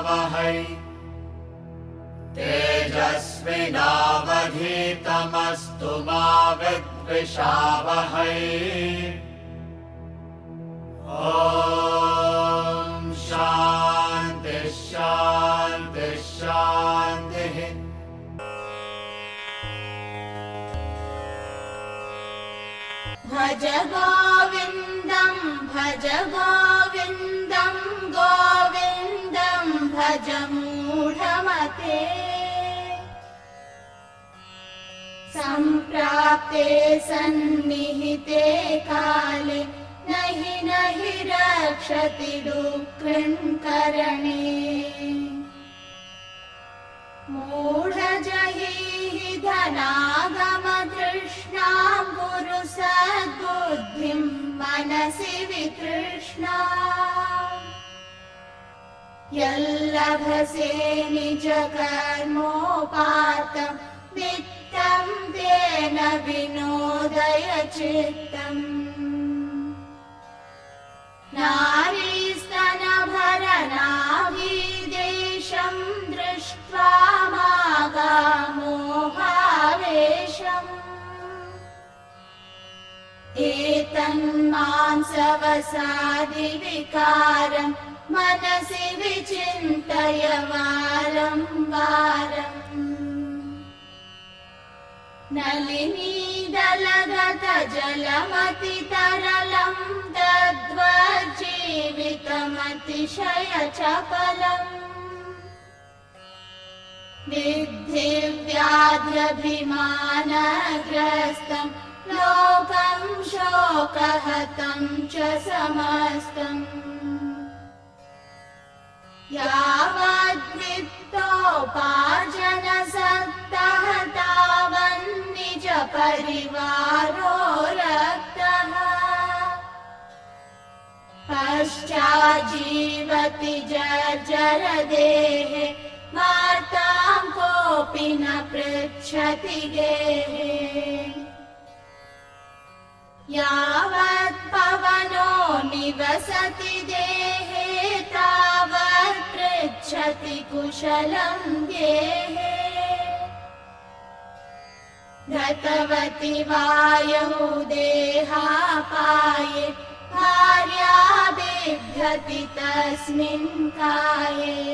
वहै तेजस्विनावधीतमस्तु मा विद्विषावहै। ॐ शान्ति शान्ति शान्तिः। भज गोविन्दं भज गोविन्दं गोविन्दं भज मूढमते। सम्प्राप्ते सन्निहिते काले नहि नहि रक्षति दुःकृन्करणे। मूढजहि धनागमतृष्णां गुरु सद्बुद्धिं मनसि वितृष्णा। यल्लभसे निजकर्मोपातं वित्तं तेन विनोदय चित्तम्। नारीस्तनभरनाभिदेशं दृष्ट्वा मागामोहावेशम्। एतन्मांसवसादिविकारं मनसि विचिन्तय वारं वारम्। नलिनीदलगतजलमतितरलं तद्वज्जीवितमतिशयचपलम्। विद्धि व्याध्यभिमानग्रस्तं लोकं शोकहतं च समस्तम्। यावद्वित्तोपार्जनसक्तः तावन्निज परिवारो रक्तः। पश्चाज्जीवति जर्जरदेहे वार्तां कोऽपि न पृच्छति गेहे। यावत् पवनो निवसति देहे तावत् पृच्छति कुशलं गेहे। गतवति वायौ देहापाये भार्या बिभ्यति तस्मिन् काये।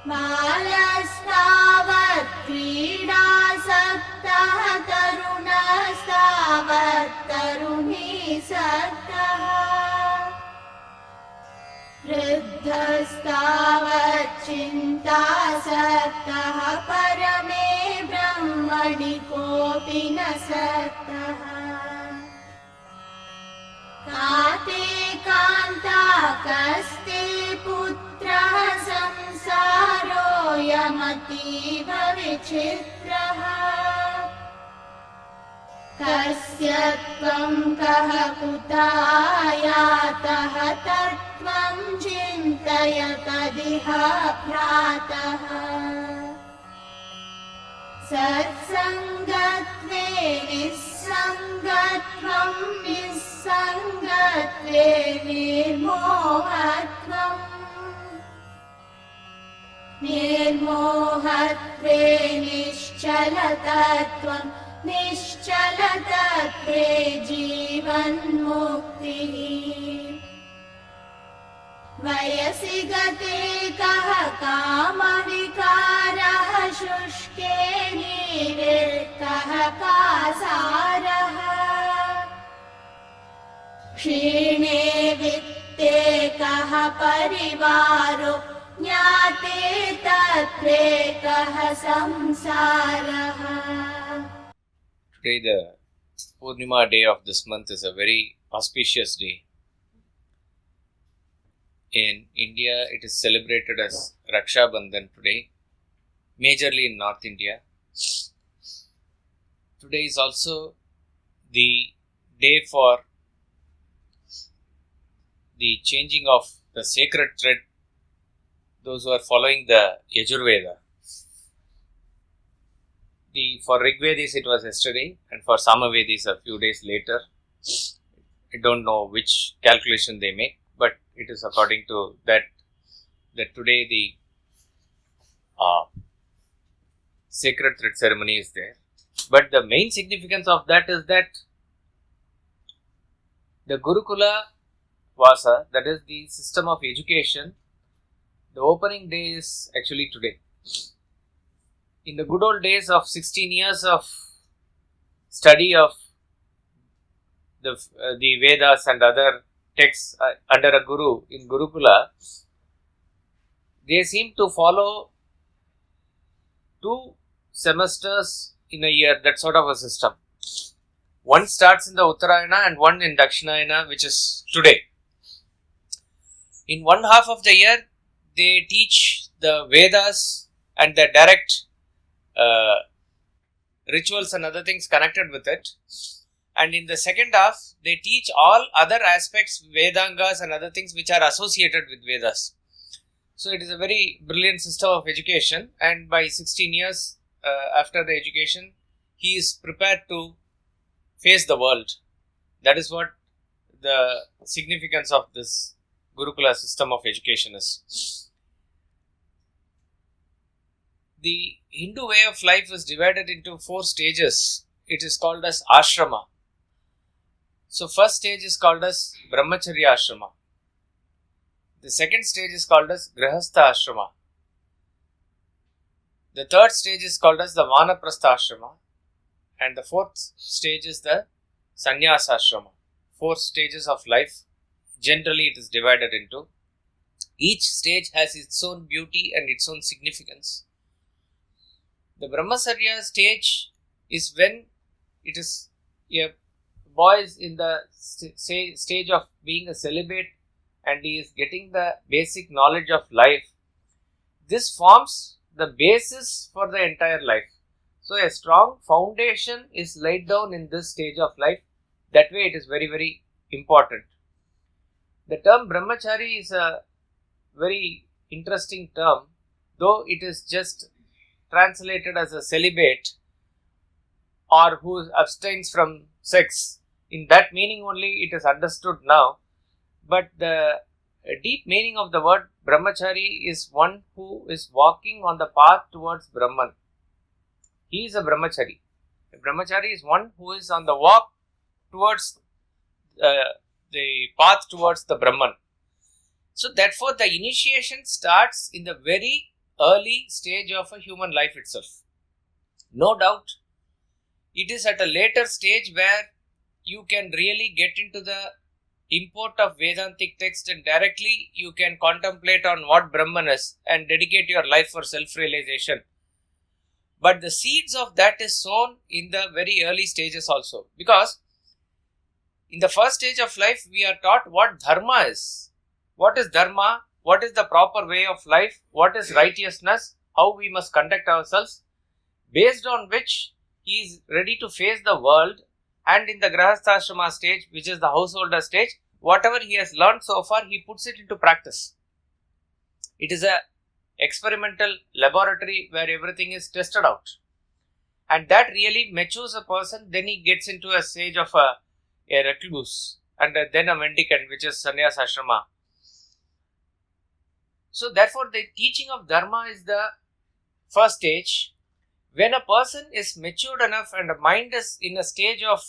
बालस्तावत् क्रीडासक्तः तरुणस्तावत् तरुणीसक्तः। वृद्धस्तावत् चिन्तासक्तः परमे ब्रह्मणि कोऽपि न सक्तः। काते कान्ता कस्ते पुत्रः संसारोऽयमतीव विचित्रः। कस्य त्वं कः कुतायातः तत्त्वं चिन्तय तदिह भ्रातः। सत्सङ्गत्वे निस्सङ्गत्वं निस्सङ्गत्वे निर्मोहत्वम्। निर्मोहत्वे निश्चलतत्वं निश्चलतत्वे जीवन्मुक्तिः। वयसि गते कः कामविकारः शुष्के नीरे कः कासारः। क्षीणे वित्ते कः परिवारो ज्ञाते तत्रे कः संसारः। Today, the Poornam day of this month is a very auspicious day. In India, it is celebrated as Raksha Bandhan today, majorly in North India. Today is also the day for the changing of the sacred thread, those who are following the Yajurveda. For Rigvedis it was yesterday, and for Samavedis a few days later. I don't know which calculation they make, but it is according to that today the sacred thread ceremony is there. But the main significance of that is that the Gurukula Vasa, that is the system of education, the opening day is actually today. In the good old days of 16 years of study of the Vedas and other texts under a guru in Gurukula, they seem to follow 2 semesters in a year, that sort of a system. One starts in the Uttarayana and one in Dakshinayana, which is today. In one half of the year, they teach the Vedas and the direct rituals and other things connected with it. And in the second half, they teach all other aspects, Vedangas and other things which are associated with Vedas. So it is a very brilliant system of education, and by 16 years after the education, he is prepared to face the world. That is what the significance of this Gurukula system of education is. The Hindu way of life is divided into 4 stages. It is called as ashrama. So first stage is called as brahmacharya ashrama. The second stage is called as grihastha ashrama. The third stage is called as the vanaprastha ashrama. And the fourth stage is the sannyasa ashrama. 4 stages of life. Generally it is divided into. Each stage has its own beauty and its own significance. The brahmacharya stage is when it is a boy is in the stage of being a celibate and he is getting the basic knowledge of life. This forms the basis for the entire life. So a strong foundation is laid down in this stage of life. That way it is very, very important. The term brahmachari is a very interesting term, though it is just translated as a celibate or who abstains from sex. In that meaning only it is understood now. But the deep meaning of the word brahmachari is one who is walking on the path towards Brahman. He is a brahmachari. A brahmachari is one who is on the walk towards the path towards the Brahman. So therefore the initiation starts in the very early stage of a human life itself. No doubt, it is at a later stage where you can really get into the import of Vedantic text and directly you can contemplate on what Brahman is and dedicate your life for self-realization. But the seeds of that is sown in the very early stages also. Because in the first stage of life, we are taught what dharma is. What is dharma? What is the proper way of life? What is righteousness? How we must conduct ourselves? Based on which he is ready to face the world, and in the grihastha stage, which is the householder stage, whatever he has learned so far, he puts it into practice. It is a experimental laboratory where everything is tested out. And that really matures a person. Then he gets into a stage of a recluse and then a mendicant, which is sannyasa ashrama. So therefore the teaching of dharma is the first stage. When a person is matured enough and the mind is in a stage of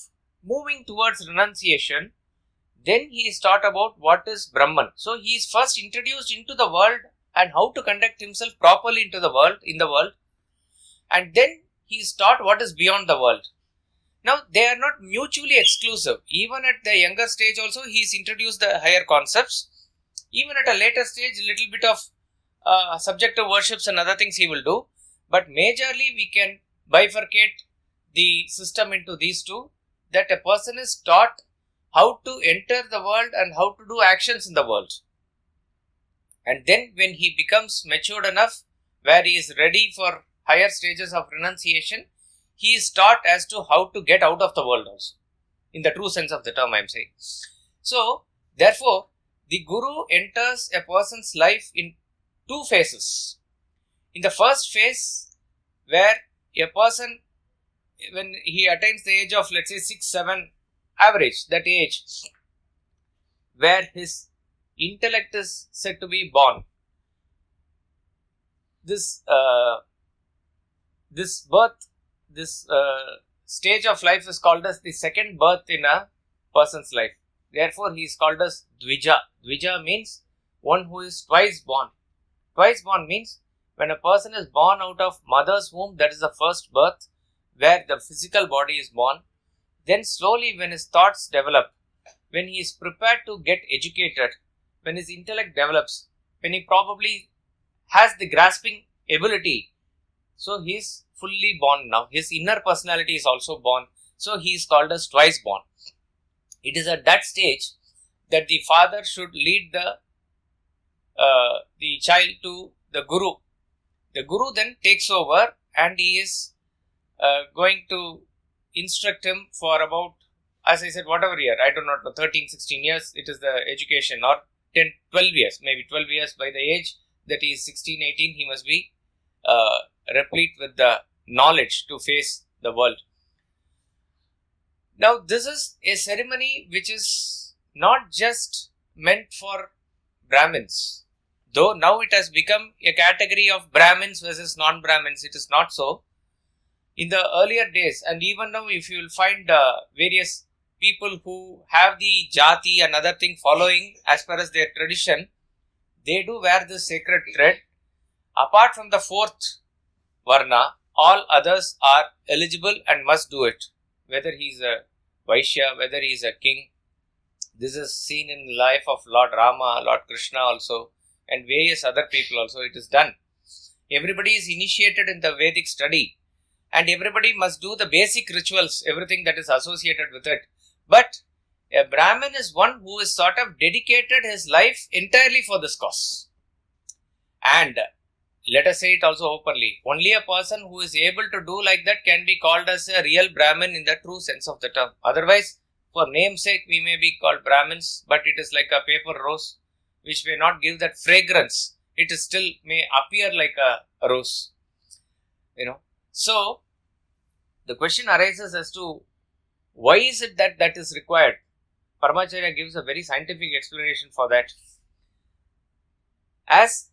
moving towards renunciation, then he is taught about what is Brahman. So he is first introduced into the world and how to conduct himself properly in the world, and then he is taught what is beyond the world. Now they are not mutually exclusive. Even at the younger stage also he is introduced the higher concepts. Even at a later stage, a little bit of subjective worships and other things he will do. But majorly we can bifurcate the system into these two, that a person is taught how to enter the world and how to do actions in the world. And then when he becomes matured enough, where he is ready for higher stages of renunciation, he is taught as to how to get out of the world also. In the true sense of the term I am saying. So, therefore, the Guru enters a person's life in 2 phases. In the first phase, where a person, when he attains the age of, let's say 6, 7, average, that age, where his intellect is said to be born. This stage of life is called as the second birth in a person's life. Therefore, he is called as Dvija. Dvija means one who is twice born. Twice born means when a person is born out of mother's womb, that is the first birth, where the physical body is born. Then slowly when his thoughts develop, when he is prepared to get educated, when his intellect develops, when he probably has the grasping ability, so he is fully born now. His inner personality is also born. So he is called as twice born. It is at that stage that the father should lead the child to the Guru. The Guru then takes over and he is going to instruct him for about, as I said, whatever year, I do not know, 13, 16 years, it is the education, or 10, 12 years, maybe 12 years by the age that he is 16, 18, he must be replete with the knowledge to face the world. Now, this is a ceremony which is not just meant for Brahmins, though now it has become a category of Brahmins versus non-Brahmins. It is not so. In the earlier days, and even now, if you will find various people who have the jati and other thing following as per as their tradition, they do wear this sacred thread. Apart from the fourth varna, all others are eligible and must do it. Whether he is a Vaishya, whether he is a king. This is seen in the life of Lord Rama, Lord Krishna also, and various other people also. It is done. Everybody is initiated in the Vedic study, and everybody must do the basic rituals, everything that is associated with it. But a Brahmin is one who is sort of dedicated his life entirely for this cause. And let us say it also openly, only a person who is able to do like that can be called as a real Brahmin in the true sense of the term. Otherwise, for namesake, we may be called Brahmins, but it is like a paper rose, which may not give that fragrance. It is still may appear like a rose. So, the question arises as to why is it that is required? Paramacharya gives a very scientific explanation for that. As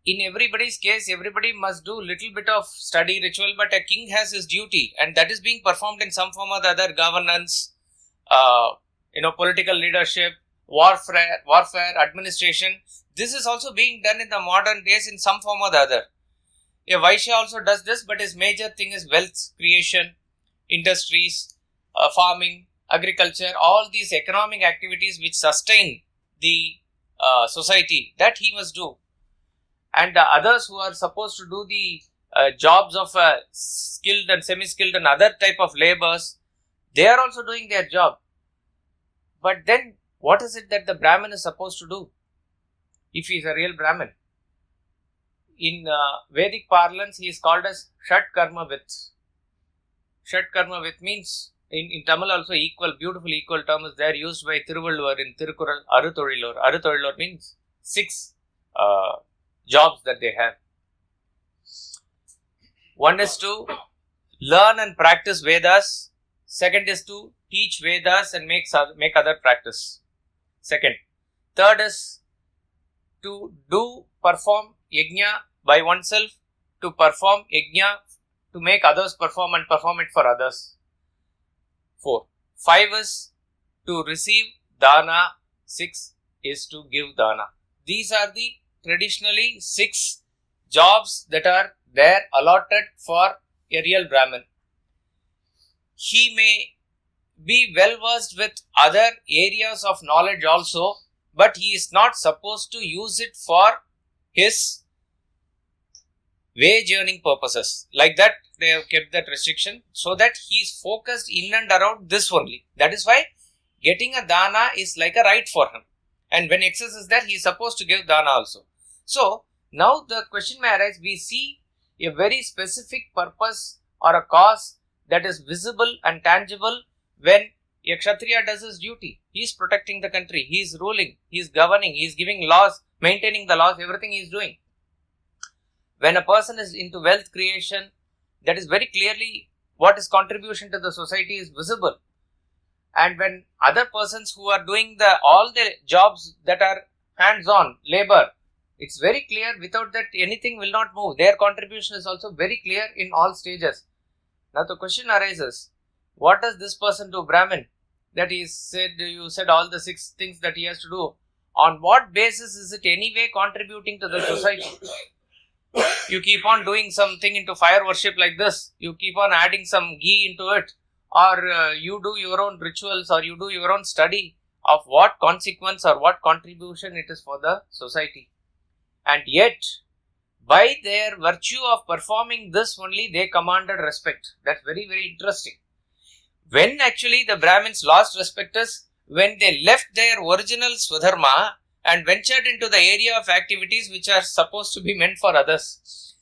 in everybody's case, everybody must do little bit of study ritual, but a king has his duty, and that is being performed in some form or the other. Governance, political leadership, warfare, administration. This is also being done in the modern days in some form or the other. A Vaishya also does this, but his major thing is wealth creation, industries, farming, agriculture, all these economic activities which sustain the society, that he must do. And the others who are supposed to do the jobs of skilled and semi-skilled and other type of labours, they are also doing their job. But then, what is it that the Brahmin is supposed to do if he is a real Brahmin? In Vedic parlance, he is called as Shat Karma Vit. Shat Karma Vit means, in Tamil also beautiful equal term is there used by Thiruvalluvar in Thirukural, Arutholilor. Arutholilor means 6 jobs that they have. One is to learn and practice Vedas. Second is to teach Vedas and make other practice. Second. Third is to perform yajna by oneself, to perform yajna, to make others perform and perform it for others. 4. 5 is to receive dana. 6 is to give dana. These are the traditionally 6 jobs that are there allotted for a real Brahmin. He may be well versed with other areas of knowledge also, but he is not supposed to use it for his wage earning purposes. Like that, they have kept that restriction so that he is focused in and around this only. That is why getting a dana is like a right for him. And when excess is there, he is supposed to give dana also. So, now the question may arise, we see a very specific purpose or a cause that is visible and tangible when a Kshatriya does his duty. He is protecting the country, he is ruling, he is governing, he is giving laws, maintaining the laws, everything he is doing. When a person is into wealth creation, that is very clearly what his contribution to the society is visible. And when other persons who are doing all the jobs that are hands-on labor. It's very clear. Without that, anything will not move. Their contribution is also very clear in all stages. Now the question arises, what does this person do, Brahmin? That you said all the 6 things that he has to do. On what basis is it anyway contributing to the society? You keep on doing something into fire worship like this. You keep on adding some ghee into it. Or you do your own rituals, or you do your own study of what consequence or what contribution it is for the society. And yet, by their virtue of performing this only, they commanded respect. That's very, very interesting. When actually the Brahmins lost respect is when they left their original Swadharma and ventured into the area of activities which are supposed to be meant for others.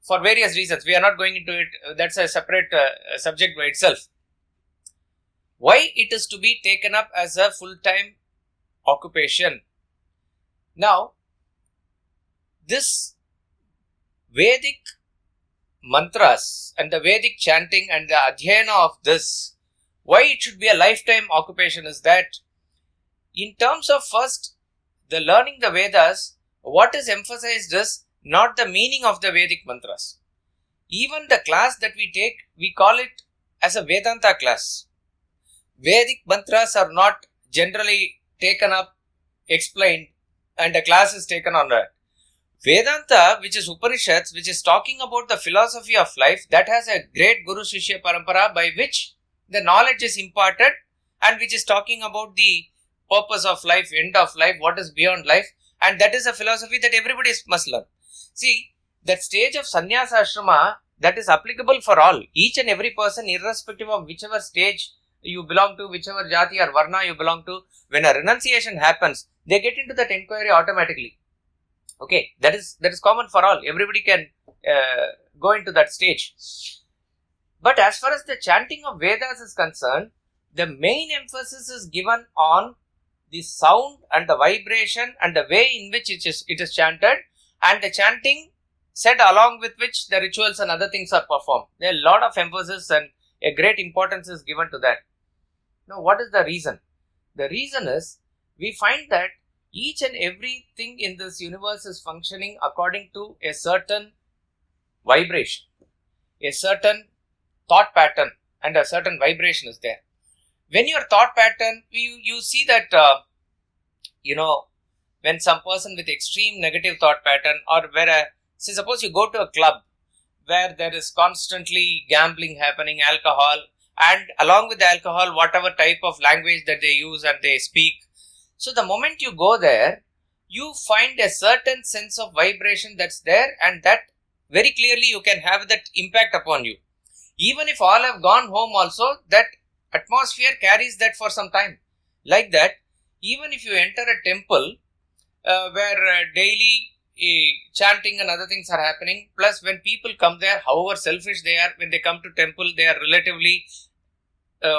For various reasons. We are not going into it. That's a separate subject by itself. Why it is to be taken up as a full-time occupation? Now, this Vedic mantras and the Vedic chanting and the adhyayana of this, why it should be a lifetime occupation is that in terms of first the learning the Vedas, what is emphasized is not the meaning of the Vedic mantras. Even the class that we take, we call it as a Vedanta class. Vedic mantras are not generally taken up, explained, and a class is taken on that. Vedanta, which is Upanishads, which is talking about the philosophy of life, that has a great Guru Shishya Parampara by which the knowledge is imparted and which is talking about the purpose of life, end of life, what is beyond life, and that is a philosophy that everybody must learn. See, that stage of Sannyasa Ashrama, that is applicable for all, each and every person, irrespective of whichever stage you belong to, whichever jati or varna you belong to. When a renunciation happens, they get into that inquiry automatically. Okay, that is common for all. Everybody can go into that stage. But as far as the chanting of Vedas is concerned, the main emphasis is given on the sound and the vibration and the way in which it is chanted, and the chanting said along with which the rituals and other things are performed. There are a lot of emphasis and a great importance is given to that. Now, what is the reason? The reason is, we find that each and everything in this universe is functioning according to a certain vibration, a certain thought pattern, and a certain vibration is there. When your thought pattern, you see that, when some person with extreme negative thought pattern, or suppose you go to a club where there is constantly gambling happening, alcohol, and along with the alcohol, whatever type of language that they use and they speak. So the moment you go there, you find a certain sense of vibration that's there, and that very clearly you can have that impact upon you. Even if all have gone home also, that atmosphere carries that for some time. Like that, even if you enter a temple where daily chanting and other things are happening, plus when people come there, however selfish they are, when they come to temple, they are relatively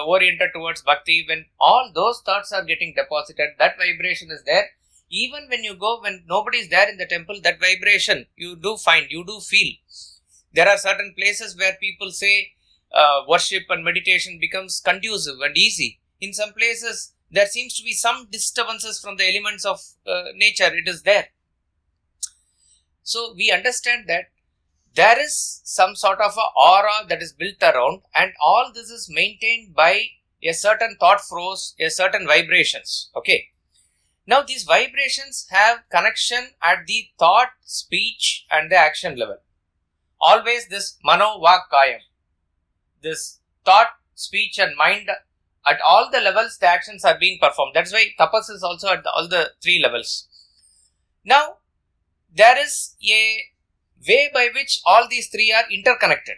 oriented towards bhakti. When all those thoughts are getting deposited, that vibration is there. Even when you go, when nobody is there in the temple, that vibration you do find, you do feel. There are certain places where people say worship and meditation becomes conducive and easy. In some places, there seems to be some disturbances from the elements of nature. It is there. So we understand that there is some sort of a aura that is built around, and all this is maintained by a certain thought force, a certain vibrations. Okay. Now these vibrations have connection at the thought, speech and the action level. Always this mano, vak, kayam. This thought, speech and mind, at all the levels the actions are being performed. That's why tapas is also at all the 3 levels. Now, there is a way by which all these 3 are interconnected.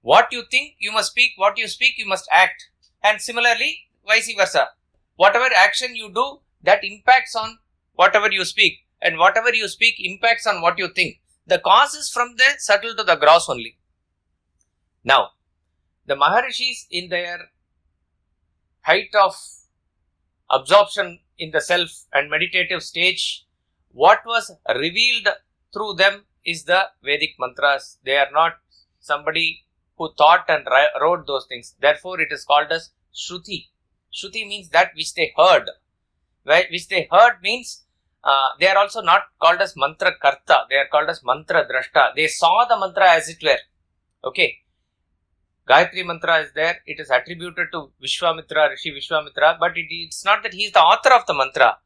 What you think, you must speak. What you speak, you must act. And similarly, vice versa. Whatever action you do, that impacts on whatever you speak. And whatever you speak impacts on what you think. The cause is from the subtle to the gross only. Now, the Maharishis in their height of absorption in the self and meditative stage, what was revealed through them is the Vedic mantras. They are not somebody who thought and wrote those things. Therefore, it is called as Shruti. Shruti means that which they heard. Which they heard means They are also not called as mantra karta. They are called as mantra drashta. They saw the mantra as it were. Okay. Gayatri mantra is there. It is attributed to Vishwamitra, Rishi Vishwamitra, but it's not that he is the author of the mantra.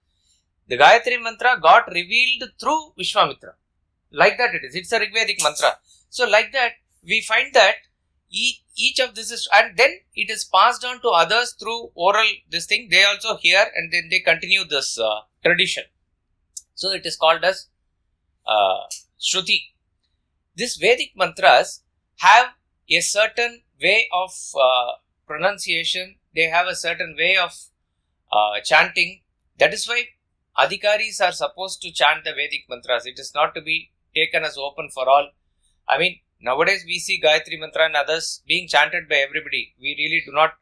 The Gayatri mantra got revealed through Vishwamitra. Like that it is. It's a Rigvedic mantra. So like that, we find that each of this is, and then it is passed on to others through oral this thing. They also hear and then they continue this tradition. So it is called as Shruti. These Vedic mantras have a certain way of pronunciation. They have a certain way of chanting. That is why Adhikaris are supposed to chant the Vedic mantras. It is not to be taken as open for all. I mean, nowadays we see Gayatri mantra and others being chanted by everybody. We really do not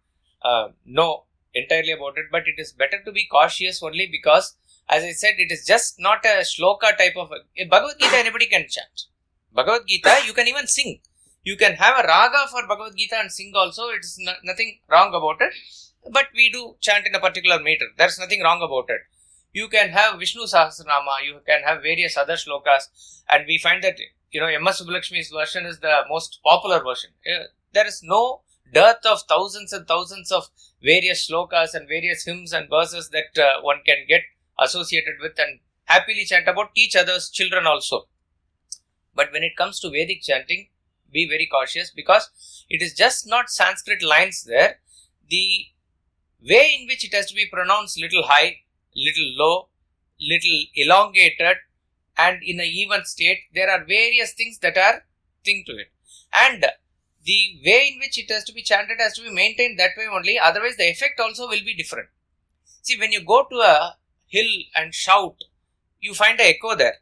know entirely about it, but it is better to be cautious only because, as I said, it is just not a shloka type of. Bhagavad Gita anybody can chant. Bhagavad Gita you can even sing. You can have a raga for Bhagavad Gita and sing also. It is nothing wrong about it. But we do chant in a particular meter. There is nothing wrong about it. You can have Vishnu Sahasranama. You can have various other shlokas. And we find that, M.S. Subbulakshmi's version is the most popular version. There is no dearth of thousands and thousands of various shlokas and various hymns and verses that one can get associated with and happily chant about, teach others, children also. But when it comes to Vedic chanting, be very cautious because it is just not Sanskrit lines there. The way in which it has to be pronounced little high, little low, little elongated and in an even state, there are various things that are thing to it. And the way in which it has to be chanted has to be maintained that way only, otherwise the effect also will be different. See, when you go to a hill and shout, you find an echo there.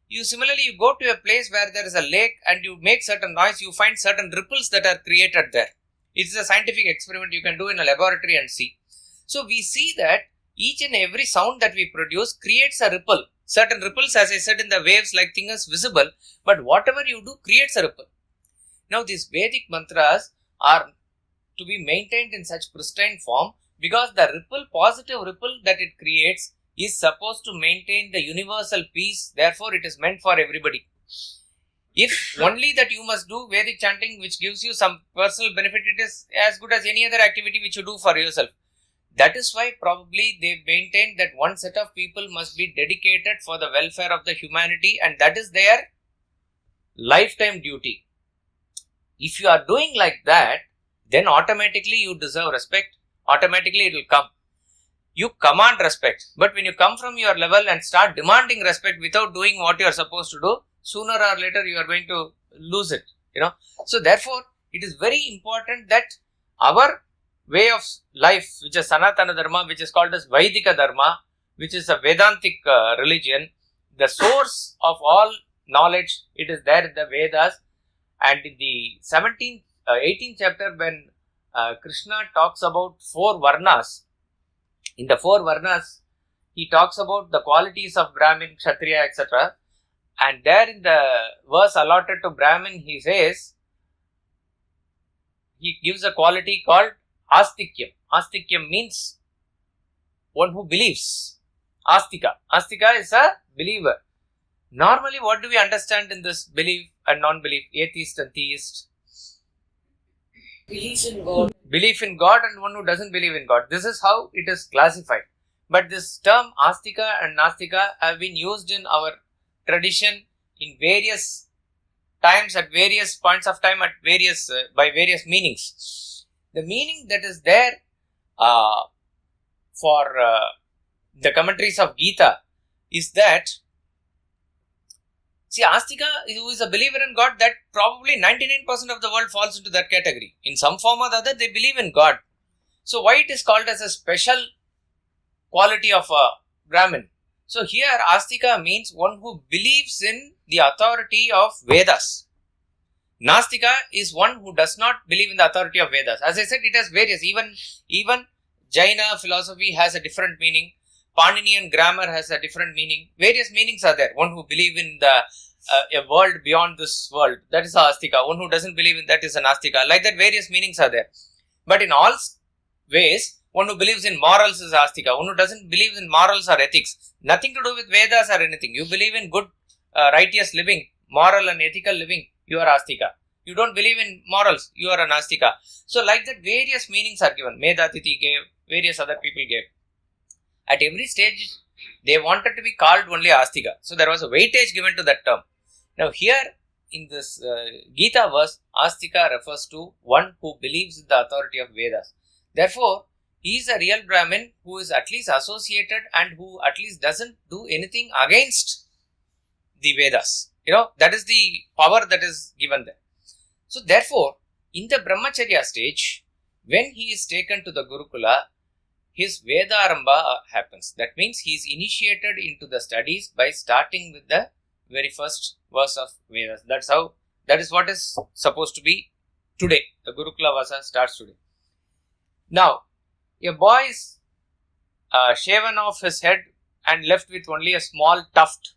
You go to a place where there is a lake and you make certain noise, you find certain ripples that are created there. It is a scientific experiment you can do in a laboratory and see. So we see that each and every sound that we produce creates a ripple. Certain ripples, as I said, in the waves like thing is visible, but whatever you do creates a ripple. Now these Vedic mantras are to be maintained in such pristine form because the ripple, positive ripple that it creates is supposed to maintain the universal peace. Therefore, it is meant for everybody. If only that you must do Vedic chanting which gives you some personal benefit, it is as good as any other activity which you do for yourself. That is why probably they maintain that one set of people must be dedicated for the welfare of the humanity and that is their lifetime duty. If you are doing like that, then automatically you deserve respect. Automatically it will come. You command respect. But when you come from your level and start demanding respect without doing what you are supposed to do, sooner or later you are going to lose it. So therefore, it is very important that our way of life, which is Sanatana Dharma, which is called as Vaidika Dharma, which is a Vedantic religion, the source of all knowledge, it is there in the Vedas. And in the 18th chapter, when Krishna talks about 4 Varnas, in the 4 Varnas, he talks about the qualities of Brahmin, Kshatriya, etc. And there in the verse allotted to Brahmin, he says, he gives a quality called Astikyam. Astikyam means one who believes. Astika. Astika is a believer. Normally, what do we understand in this belief and non-belief? Atheist and theist. Belief in God. Belief in God and one who doesn't believe in God. This is how it is classified. But this term Astika and Nastika have been used in our tradition in various times, at various points of time, at various by various meanings. The meaning that is there for the commentaries of Gita is that, see, Astika, who is a believer in God, that probably 99% of the world falls into that category. In some form or the other, they believe in God. So why it is called as a special quality of a Brahmin? So here, Astika means one who believes in the authority of Vedas. Nastika is one who does not believe in the authority of Vedas. As I said, it has various. Even Jaina philosophy has a different meaning. Paninian grammar has a different meaning. Various meanings are there. One who believes in a world beyond this world, that is Astika. One who doesn't believe in that is an Astika. Like that, various meanings are there. But in all ways, One who believes in morals is Astika. One who doesn't believe in morals or ethics. Nothing to do with Vedas or anything. You believe in good, righteous living, moral and ethical living, you are Astika. You don't believe in morals, you are an Astika. So like that, various meanings are given. Medhatiti gave, various other people gave. At every stage, they wanted to be called only Astika. So there was a weightage given to that term. Now here, in this Gita verse, Astika refers to one who believes in the authority of Vedas. Therefore, he is a real Brahmin who is at least associated and who at least doesn't do anything against the Vedas. That is the power that is given there. So therefore, in the Brahmacharya stage, when he is taken to the Gurukula, his Vedarambha happens. That means he is initiated into the studies by starting with the very first verse of Vedas. That is what is supposed to be today. The Gurukula Vasa starts today. Now, a boy is shaven off his head and left with only a small tuft,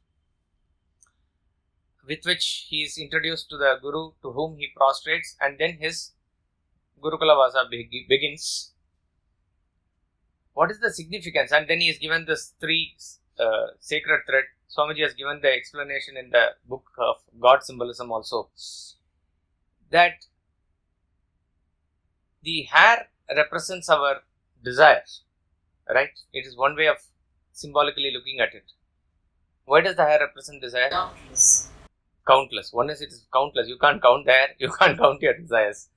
with which he is introduced to the Guru, to whom he prostrates, and then his Gurukula Vasa begins. What is the significance? And then he is given this 3 sacred thread. Swamiji has given the explanation in the book of God Symbolism also, that the hair represents our desires, right? It is one way of symbolically looking at it. Why does the hair represent desire? Countless. One is, it is countless. You can't count the hair, you can't count your desires.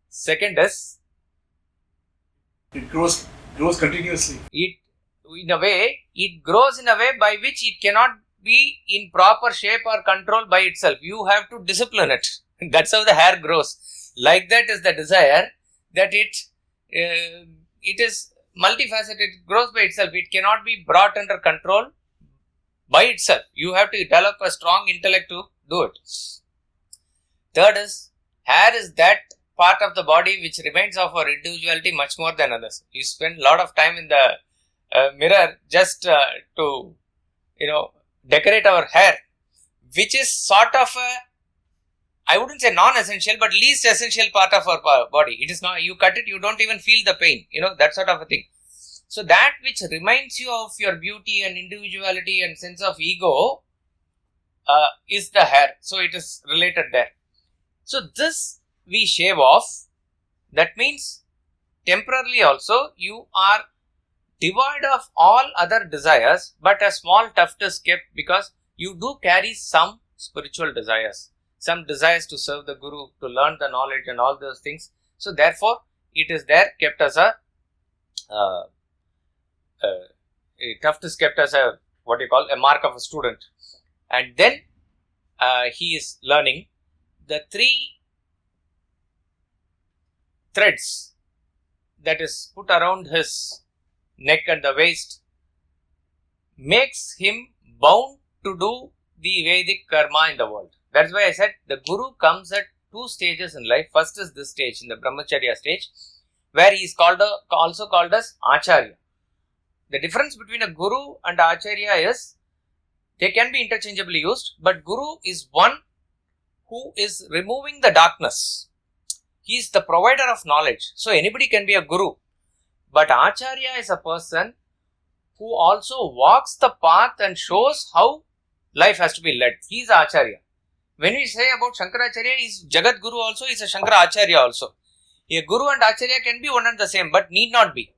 Second is, it grows continuously. It grows in a way by which it cannot be in proper shape or control by itself. You have to discipline it. That's how the hair grows. Like that is the desire, that it is multifaceted. It grows by itself. It cannot be brought under control by itself. You have to develop a strong intellect to do it. Third is, hair is that part of the body which remains of our individuality much more than others. You spend a lot of time in the mirror just to decorate our hair, which is sort of a, I wouldn't say non-essential, but least essential part of our body. It is not, you cut it, you don't even feel the pain, that sort of a thing. So that which reminds you of your beauty and individuality and sense of ego is the hair. So it is related there. So this we shave off. That means temporarily also you are devoid of all other desires, but a small tuft is kept because you do carry some spiritual desires, some desires to serve the Guru, to learn the knowledge and all those things. So therefore, it is there kept as a tuft is kept as a a mark of a student. And then he is learning. The 3 threads that is put around his neck and the waist makes him bound to do the Vedic karma in the world. That's why I said the Guru comes at 2 stages in life. First is this stage, in the Brahmacharya stage, where he is also called as Acharya. The difference between a Guru and Acharya is, they can be interchangeably used, but Guru is one who is removing the darkness. He is the provider of knowledge. So anybody can be a Guru. But Acharya is a person who also walks the path and shows how life has to be led. He is Acharya. When we say about Shankaracharya, he is Jagat Guru also, he is a Shankara Acharya also. A Guru and Acharya can be one and the same, but need not be.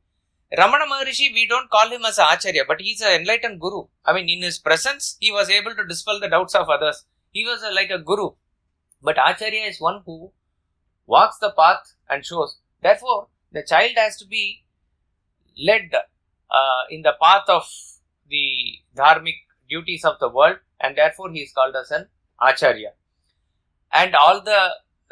Ramana Maharishi, we don't call him as an Acharya, but he is an enlightened Guru. I mean, in his presence, he was able to dispel the doubts of others. He was like a Guru. But Acharya is one who walks the path and shows. Therefore, the child has to be led in the path of the dharmic duties of the world, and therefore he is called as an Acharya. And all the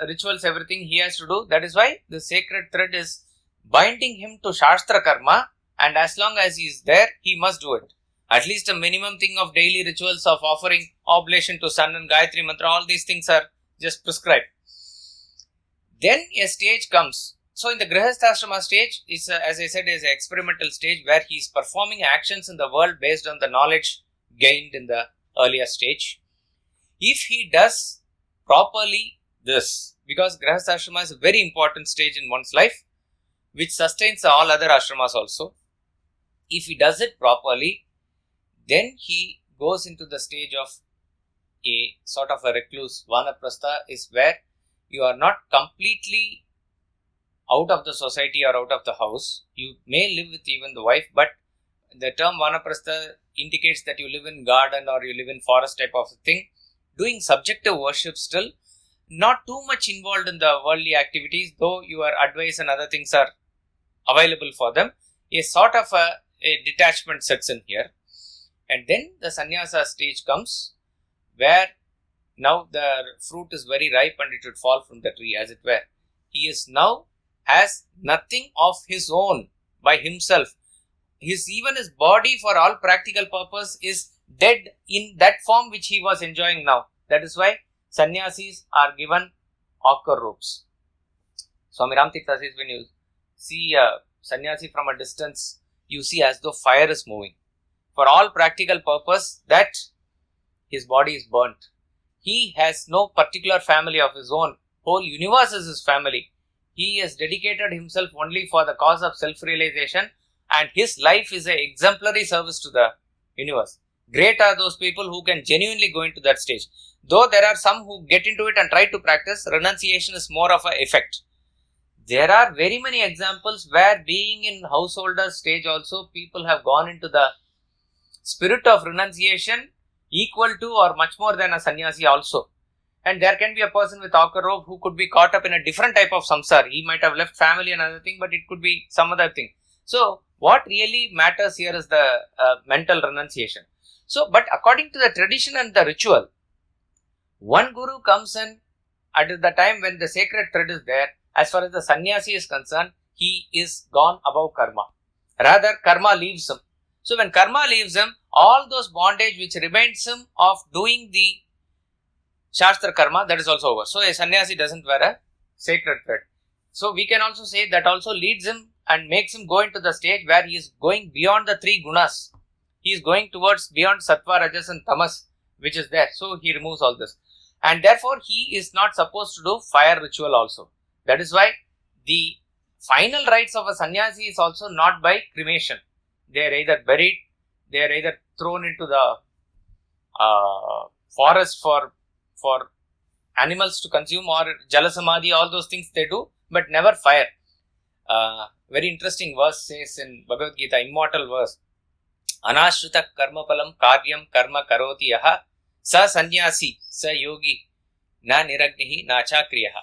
rituals, everything he has to do. That is why the sacred thread is binding him to Shastra Karma, and as long as he is there, he must do it. At least a minimum thing of daily rituals of offering oblation to sun and Gayatri Mantra, all these things are just prescribed. Then a stage comes. So in the Grihasthashrama stage, is as I said, is an experimental stage where he is performing actions in the world based on the knowledge gained in the earlier stage. If he does properly this, because Grihasthashrama is a very important stage in one's life, which sustains all other ashramas also. If he does it properly, then he goes into the stage of a sort of a recluse. Vanaprastha is where you are not completely out of the society or out of the house. You may live with even the wife, but the term Vanaprastha indicates that you live in garden or you live in forest type of thing, doing subjective worship still, not too much involved in the worldly activities, though your advice and other things are available for them. A sort of a detachment sets in here. And then the sannyasa stage comes, where now the fruit is very ripe and it should fall from the tree, as it were. He is now has nothing of his own by himself. Even his body, for all practical purpose, is dead in that form which he was enjoying now. That is why sannyasis are given ochre robes. Swami Ramtirtha says, when you see a sannyasi from a distance, you see as though fire is moving. For all practical purpose, that his body is burnt. He has no particular family of his own. Whole universe is his family. He has dedicated himself only for the cause of self-realization, and his life is an exemplary service to the universe. Great are those people who can genuinely go into that stage. Though there are some who get into it and try to practice, renunciation is more of an effect. There are very many examples where, being in householder stage also, people have gone into the spirit of renunciation equal to or much more than a sannyasi also. And there can be a person with ochre robe who could be caught up in a different type of samsara. He might have left family and other thing, but it could be some other thing. So, what really matters here is the mental renunciation. So, but according to the tradition and the ritual, one guru comes in at the time when the sacred thread is there. As far as the sannyasi is concerned, he is gone above karma. Rather, karma leaves him. So, when karma leaves him, all those bondage which remains him of doing the Shastra karma, that is also over. So, a sannyasi doesn't wear a sacred thread. So, we can also say that also leads him and makes him go into the stage where he is going beyond the three gunas. He is going towards beyond sattva, rajas and tamas, which is there. So, he removes all this. And therefore, he is not supposed to do fire ritual also. That is why the final rites of a sannyasi is also not by cremation. They are either buried, they are either thrown into the forest for animals to consume, or jalasamadhi, all those things they do, but never fire. Very interesting verse says in Bhagavad Gita, immortal verse, Anashruta karma palam karyam karma karoti yaha sa sannyasi sa yogi na niragnihi na chakriyaha.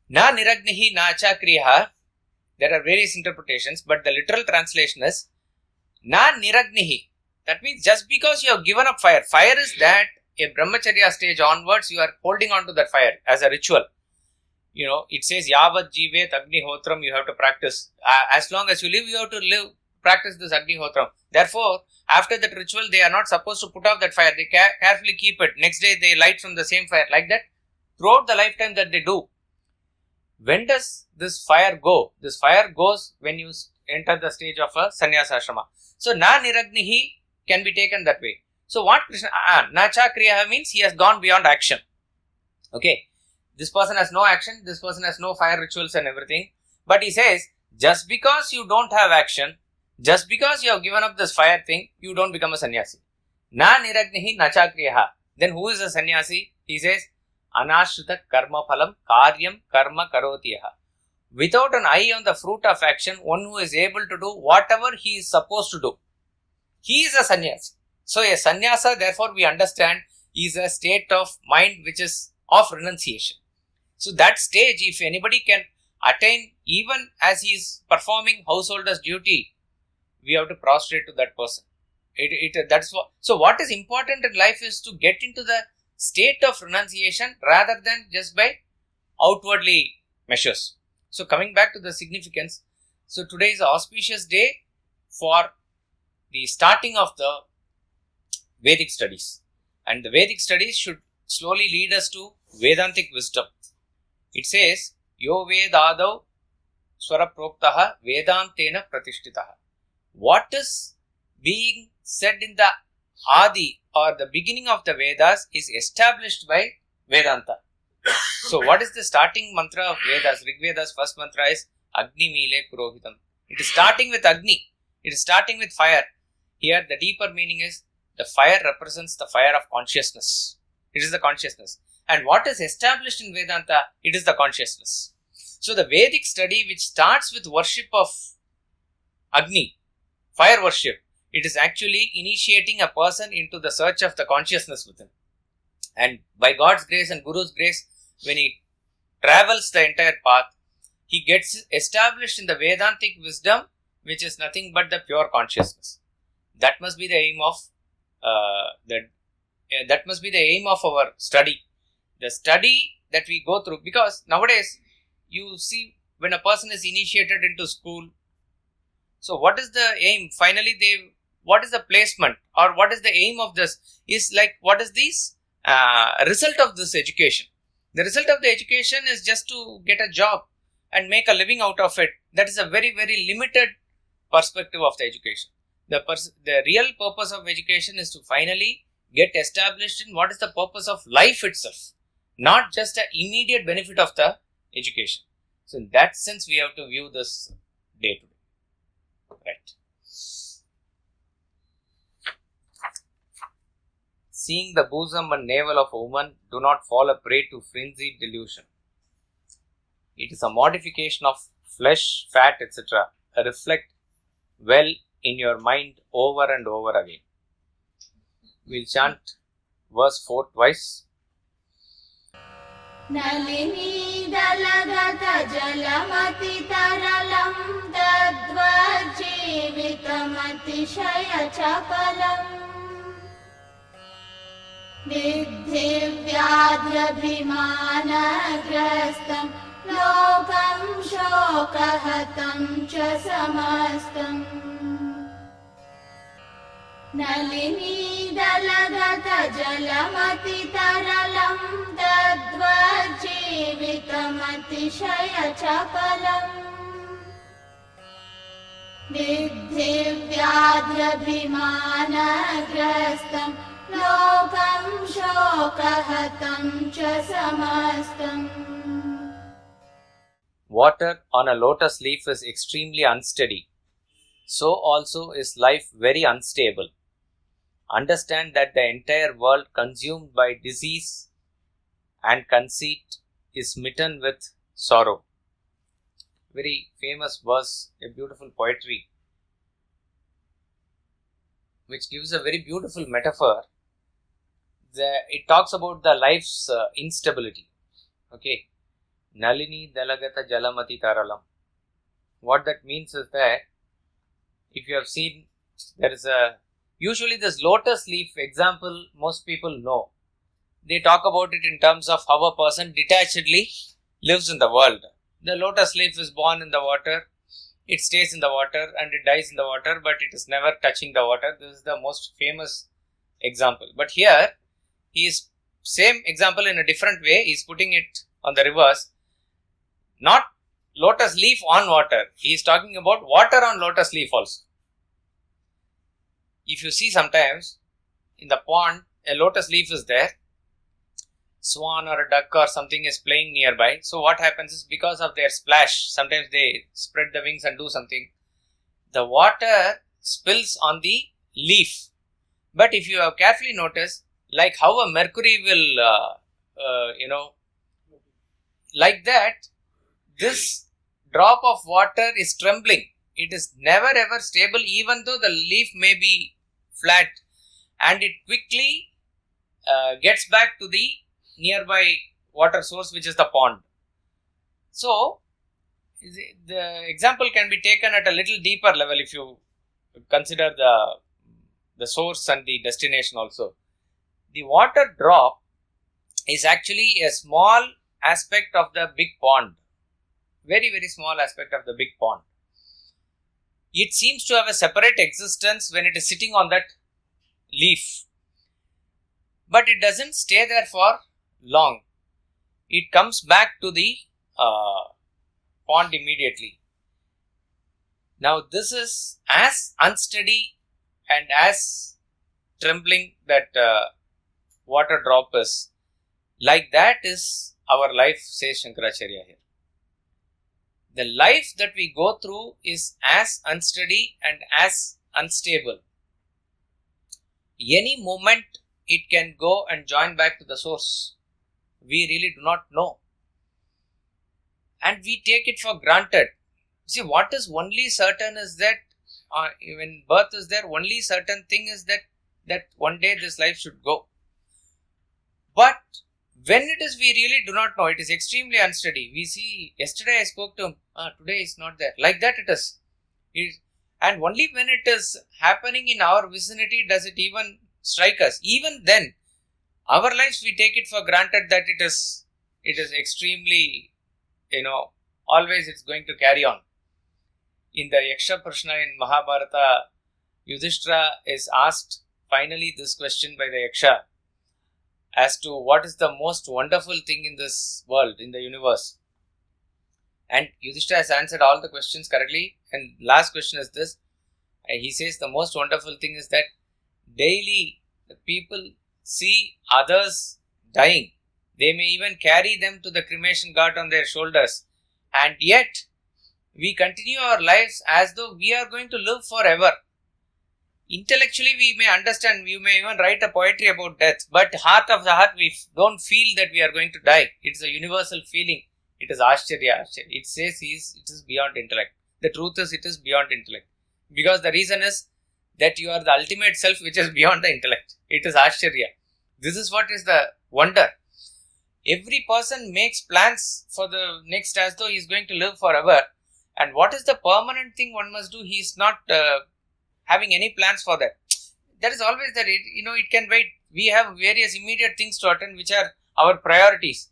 Na niragnihi na chakriyaha. There are various interpretations, but the literal translation is na niragnihi. That means just because you have given up fire, fire is that a brahmacharya stage onwards, you are holding on to that fire as a ritual. You know, it says yavat jivet agnihotram, you have to practice. As long as you live, you have to practice this agnihotram. Therefore, after that ritual, they are not supposed to put off that fire. They carefully keep it. Next day, they light from the same fire. Like that, throughout the lifetime that they do. When does this fire go? This fire goes when you enter the stage of a sannyasa ashrama. So, na niragnihi can be taken that way. So, what Krishna, na chakriyaha means he has gone beyond action. Okay. This person has no action, this person has no fire rituals and everything. But he says, just because you don't have action, just because you have given up this fire thing, you don't become a sannyasi. Na niragnihi na chakriyaha. Then who is a sannyasi? He says, anashruta karma phalam karyam karma karotiyaha. Without an eye on the fruit of action, one who is able to do whatever he is supposed to do. He is a sannyasi. So a sannyasa, therefore we understand, is a state of mind which is of renunciation. So that stage, if anybody can attain, even as he is performing householder's duty, we have to prostrate to that person. So what is important in life is to get into the state of renunciation rather than just by outwardly measures. So coming back to the significance, so today is an auspicious day for the starting of the Vedic studies. And the Vedic studies should slowly lead us to Vedantic wisdom. It says, Yo Vedadav Swaraproktaha Vedantena Pratishtitaha. What is being said in the Adi or the beginning of the Vedas is established by Vedanta. So what is the starting mantra of Vedas? Rig Veda's first mantra is Agni Mile Purohitam. It is starting with Agni. It is starting with fire. Here the deeper meaning is the fire represents the fire of consciousness. It is the consciousness. And what is established in Vedanta? It is the consciousness. So the Vedic study, which starts with worship of Agni, fire worship, it is actually initiating a person into the search of the consciousness within. And by God's grace and Guru's grace, when he travels the entire path, he gets established in the Vedantic wisdom, which is nothing but the pure consciousness. That must be the aim of our study. The study that we go through, because nowadays you see when a person is initiated into school, so what is the aim? Finally, what is the placement or what is the aim of this? Is like, what is this result of this education? The result of the education is just to get a job and make a living out of it. That is a very, very limited perspective of the education. The real purpose of education is to finally get established in what is the purpose of life itself, not just the immediate benefit of the education. So in that sense, we have to view this day to day. Right. Seeing the bosom and navel of a woman, do not fall a prey to frenzied delusion. It is a modification of flesh, fat, etc. Reflect well in your mind over and over again. We'll chant verse 4 twice. Nalini dalagata jalamati taralam dadvajivitamati shaya chapalam Vidhi vyadhyabhimanagrastam lokam shokahatam cha samastam Nalini dalagata jalamati taralam dadvajivitamati shaya chapalam Vidhi vyadhyabhimanagrastam lokam shokahatam cha samastam Water on a lotus leaf is extremely unsteady. So also is life very unstable. Understand that the entire world consumed by disease and conceit is smitten with sorrow. Very famous verse, a beautiful poetry, which gives a very beautiful metaphor. It talks about the life's instability. Okay. Nalini dalagata jalamati taralam. What that means is that, if you have seen, there is usually this lotus leaf example most people know. They talk about it in terms of how a person detachedly lives in the world. The lotus leaf is born in the water, it stays in the water and it dies in the water, but it is never touching the water. This is the most famous example. But here, he is same example in a different way. He is putting it on the reverse. Not lotus leaf on water. He is talking about water on lotus leaf also. If you see sometimes in the pond, a lotus leaf is there. Swan or a duck or something is playing nearby. So what happens is, because of their splash, sometimes they spread the wings and do something. The water spills on the leaf. But if you have carefully noticed, like how a mercury will, like that, this drop of water is trembling. It is never ever stable, even though the leaf may be flat, and it quickly gets back to the nearby water source, which is the pond. So, the example can be taken at a little deeper level if you consider the source and the destination also. The water drop is actually a small aspect of the big pond. Very, very small aspect of the big pond. It seems to have a separate existence when it is sitting on that leaf. But it doesn't stay there for long. It comes back to the pond immediately. Now this is as unsteady and as trembling that water drop is. Like that is our life, says Shankaracharya here. The life that we go through is as unsteady and as unstable. Any moment it can go and join back to the source. We really do not know. And we take it for granted. See, what is only certain is that when birth is there, only certain thing is that one day this life should go. But when it is, we really do not know. It is extremely unsteady. We see, yesterday I spoke to him, today is not there. Like that it is. And only when it is happening in our vicinity does it even strike us. Even then, our lives, we take it for granted that it is extremely, always it's going to carry on. In the Yaksha Prashna in Mahabharata, Yudhishthira is asked finally this question by the Yaksha as to what is the most wonderful thing in this world, in the universe. And Yudhishthira has answered all the questions correctly. And last question is this. He says the most wonderful thing is that daily the people see others dying. They may even carry them to the cremation ghat on their shoulders. And yet, we continue our lives as though we are going to live forever. Intellectually, we may understand, we may even write a poetry about death, but heart of the heart, we don't feel that we are going to die. It's a universal feeling. It is Ashcharya. It says it is beyond intellect. The truth is, it is beyond intellect. Because the reason is that you are the ultimate self which is beyond the intellect. It is Ashcharya. This is what is the wonder. Every person makes plans for the next as though he is going to live forever. And what is the permanent thing one must do? He is not having any plans for that. That is always that it can wait. We have various immediate things to attend which are our priorities.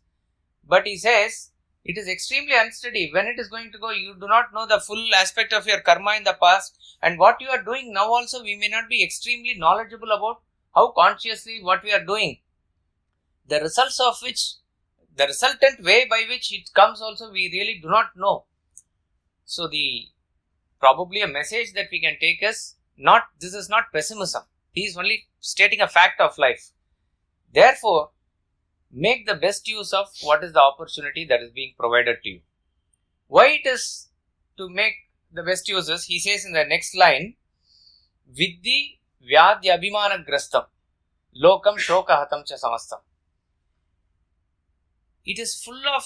But he says it is extremely unsteady. When it is going to go, you do not know the full aspect of your karma in the past. And what you are doing now also, we may not be extremely knowledgeable about how consciously what we are doing. The results of which, the resultant way by which it comes also, we really do not know. So probably a message that we can take is this is not pessimism. He is only stating a fact of life. Therefore, make the best use of what is the opportunity that is being provided to you. Why it is to make the best uses, he says in the next line, Viddhi vyadya abhimana grastam lokam shokahatam cha samastam. It is full of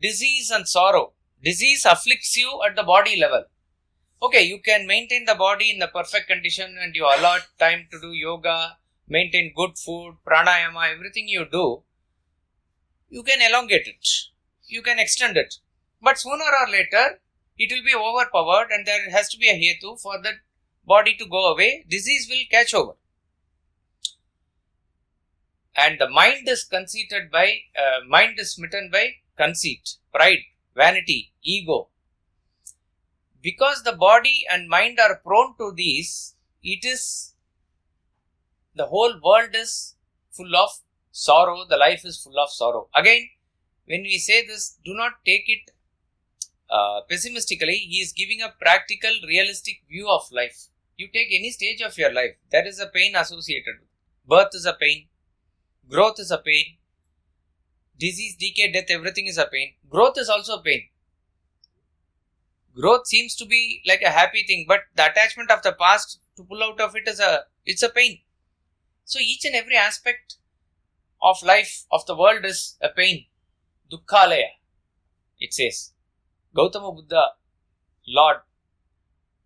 disease and sorrow. Disease afflicts you at the body level. Okay, you can maintain the body in the perfect condition and you allot time to do yoga, maintain good food, pranayama, everything you do. You can elongate it. You can extend it. But sooner or later, it will be overpowered and there has to be a hetu for that body to go away. Disease will catch over. And the mind is smitten by conceit, pride, vanity, ego. Because the body and mind are prone to these, the whole world is full of sorrow, the life is full of sorrow. Again, when we say this, do not take it pessimistically. He is giving a practical, realistic view of life. You take any stage of your life, there is a pain associated with it. Birth is a pain, growth is a pain, disease, decay, death, everything is a pain. Growth is also pain. Growth seems to be like a happy thing, but the attachment of the past to pull out of it it's a pain. So each and every aspect of life, of the world is a pain. Dukkhalaya, it says. Gautama Buddha, Lord,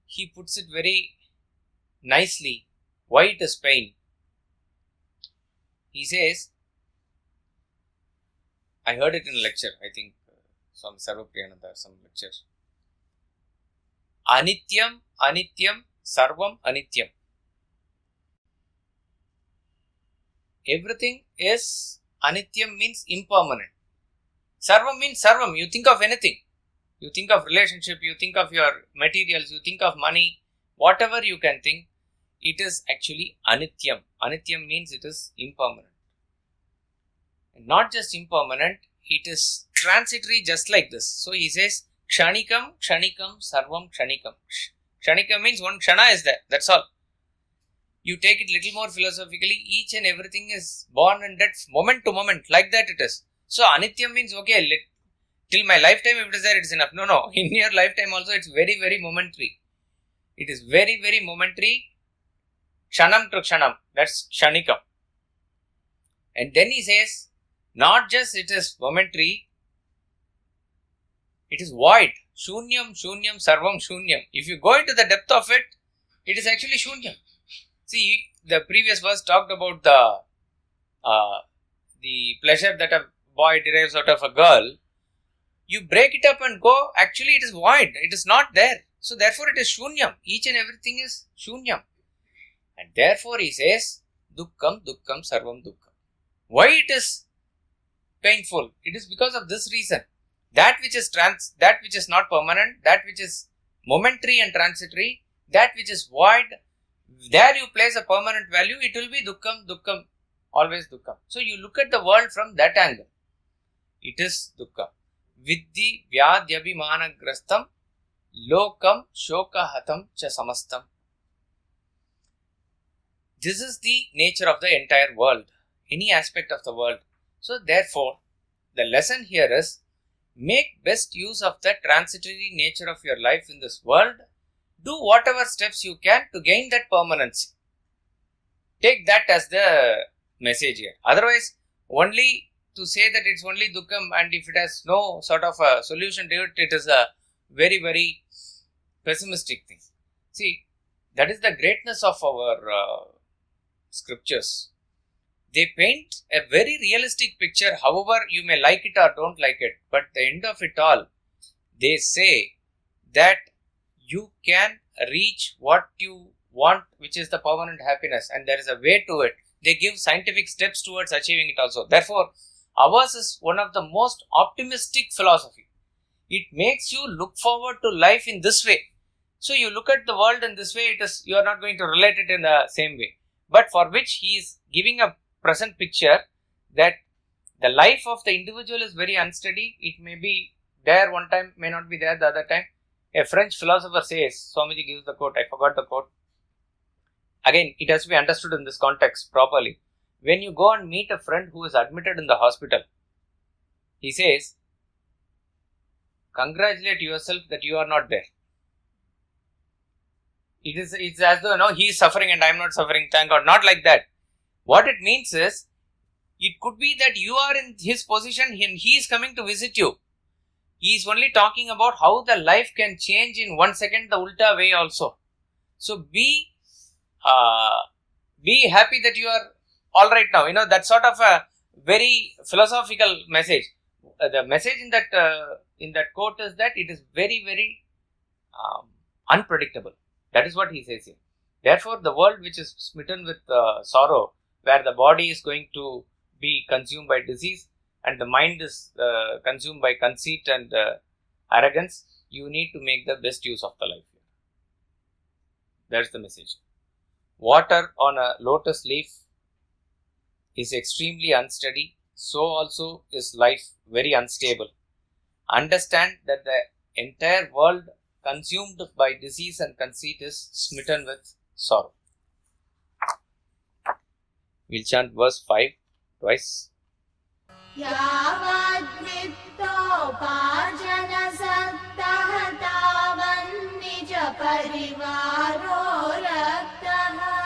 he puts it very nicely. Why it is pain? He says, I heard it in a lecture, I think some Sarvapriyananda, some lecture. Anityam, anityam, sarvam anityam. Everything is anityam means impermanent. Sarvam means sarvam. You think of anything. You think of relationship, you think of your materials, you think of money, whatever you can think, it is actually anityam. Anityam means it is impermanent. And not just impermanent, it is transitory just like this. So he says, Kshanikam, Kshanikam, Sarvam Kshanikam. Kshanikam means one Kshana is there, that's all. You take it little more philosophically, each and everything is born and dead, moment to moment, like that it is. So Anityam means, okay, till my lifetime if it is there, it's enough. No. In your lifetime also, it's very, very momentary. It is very, very momentary. Kshanam to kshanam. That's kshanikam. And then he says, not just it is momentary, it is void. Shunyam, sarvam shunyam. If you go into the depth of it, it is actually shunyam. See, the previous verse talked about the pleasure that a boy derives out of a girl. You break it up and go, actually it is void. It is not there. So therefore it is shunyam. Each and everything is shunyam. And therefore he says, dukkam, sarvam dukkam. Why it is painful? It is because of this reason. That which is not permanent, that which is momentary and transitory, that which is void, there you place a permanent value, it will be dukkam, always dukkam. So you look at the world from that angle. It is dukkam. Viddhi vyadhyabhimanagrastam lokam shokahatam cha samastam. This is the nature of the entire world, any aspect of the world. So therefore, the lesson here is, make best use of the transitory nature of your life in this world. Do whatever steps you can to gain that permanency. Take that as the message here. Otherwise, only to say that it's only dukkam and if it has no sort of a solution to it, it is a very, very pessimistic thing. See, that is the greatness of our scriptures. They paint a very realistic picture, however you may like it or don't like it. But at the end of it all, they say that you can reach what you want, which is the permanent happiness, and there is a way to it. They give scientific steps towards achieving it also. Therefore, ours is one of the most optimistic philosophy. It makes you look forward to life in this way. So you look at the world in this way, you are not going to relate it in the same way. But for which he is giving a present picture that the life of the individual is very unsteady. It may be there one time, may not be there the other time. A French philosopher says, Swamiji gives the quote, I forgot the quote. Again, it has to be understood in this context properly. When you go and meet a friend who is admitted in the hospital, he says, congratulate yourself that you are not there. It's as though, he is suffering and I am not suffering, thank God. Not like that. What it means is, it could be that you are in his position and he is coming to visit you. He is only talking about how the life can change in 1 second the ulta way also. So be happy that you are alright now. That sort of a very philosophical message. The message in that quote is that it is very, very unpredictable. That is what he says here. Therefore, the world which is smitten with sorrow, where the body is going to be consumed by disease and the mind is consumed by conceit and arrogance, you need to make the best use of the life. That's the message. Water on a lotus leaf is extremely unsteady. So also is life very unstable. Understand that the entire world consumed by disease and conceit is smitten with sorrow. We'll chant verse 5 twice. Yavadvittopajana sattah tavan nija parivaro raktaha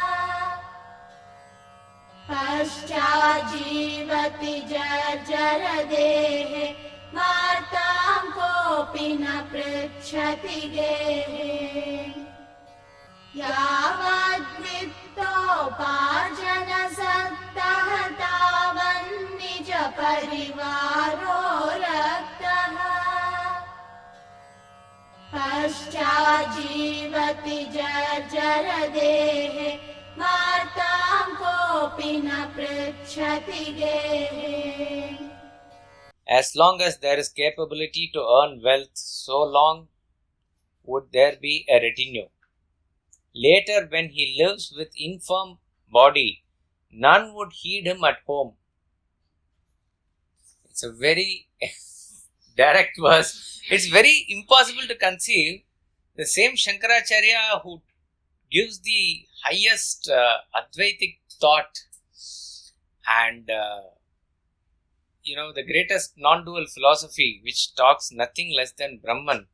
paschajivati jarjara dehe martam kopi na pricchati gehe. Yavadvittopajana sattah tavan nija parivaro raktaha paschajivati jarjara dehe martam kopi na pricchati gehe. As long as there is capability to earn wealth, so long would there be a retinue. Later, when he lives with infirm body, none would heed him at home. It's a very direct verse. It's very impossible to conceive the same Shankaracharya who gives the highest Advaitic thought and the greatest non-dual philosophy, which talks nothing less than Brahman,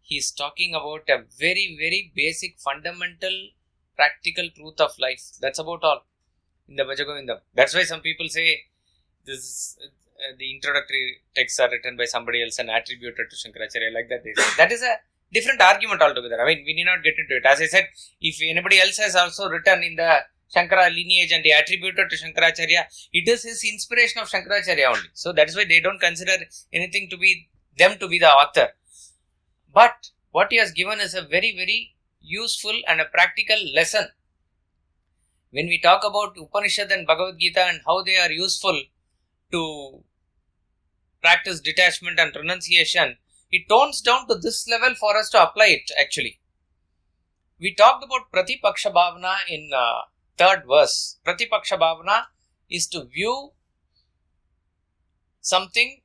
he's talking about a very, very basic, fundamental, practical truth of life. That's about all in the Bhaja Govindam. That's why some people say this is, the introductory texts are written by somebody else and attributed to Shankaracharya, like that. That is a different argument altogether. I mean, we need not get into it. As I said, if anybody else has also written in the Shankara lineage and they attributed to Shankaracharya, it is his inspiration of Shankaracharya only. So that is why they don't consider anything to be them to be the author. But what he has given is a very, very useful and a practical lesson. When we talk about Upanishad and Bhagavad Gita and how they are useful to practice detachment and renunciation, it tones down to this level for us to apply it actually. We talked about Pratipaksha Bhavana in third verse. Pratipaksha Bhavana is to view something